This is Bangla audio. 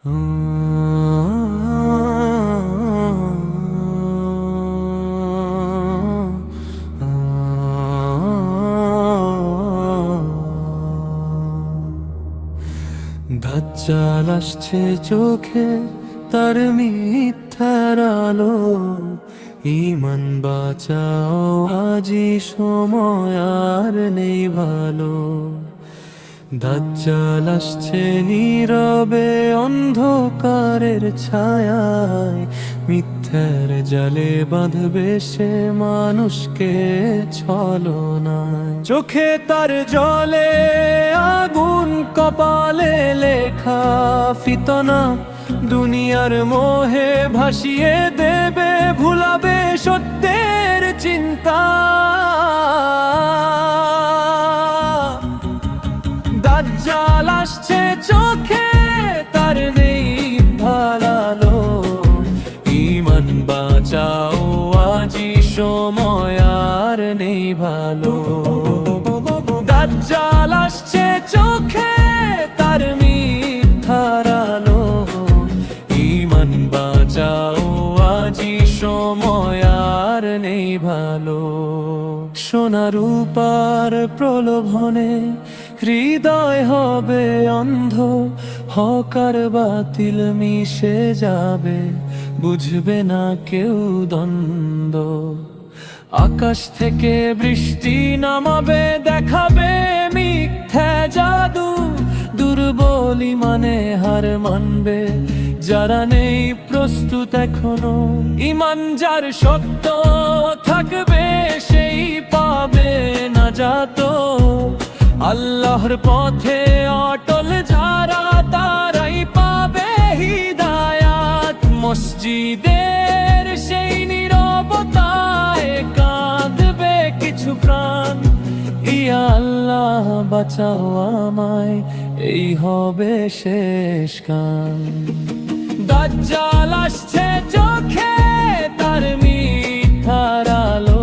দাজ্জাল আসছে চোখে তার মিথ্যার আলো, ঈমান বাঁচাও আজি সময় আর নেই ভালো। দাজ্জাল আসছে নীরবে অন্ধকারের ছায়ায়, মিথ্যার জালে বাঁধবে সে মানুষকে ছলনায়। চোখে তার জলে আগুন, কপালে লেখা ফিতনা, দুনিয়ার মোহে ভাসিয়ে দেবে, ভুলাবে সত্যের চিন্তা। দাজ্জাল আসছে চোখে তার নেই ভালো, ঈমান বাঁচাও আজি সময় আর নেই ভালো। দাজ্জাল আসছে চোখে তার মিথ্যার আলো, ঈমান বাঁচাও আজি সময় আর নেই ভালো। সোনা রূপার প্রলোভনে হৃদয় হবে অন্ধ, হক আর বাতিল মিশে যাবে, বুঝবে না কেউ দ্বন্দ্ব। আকাশ থেকে বৃষ্টি নামাবে, দেখাবে মিথ্যা জাদু, দুর্বল ঈমানে হার মানবে যারা নেই প্রস্তুত এখনো। ঈমান যার শক্ত থাকবে সেই পাবে নাজাত, আল্লাহর পথে অটল যারা তারাই পাবে হিদায়াত। মসজিদের সেই নীরবতায় কাঁদবে কিছু প্রাণ, ইয়া আল্লাহ বাঁচাও আমায়, এই হবে শেষ গান। দাজ্জাল আসছে চোখে তার মিথ্যার আলো,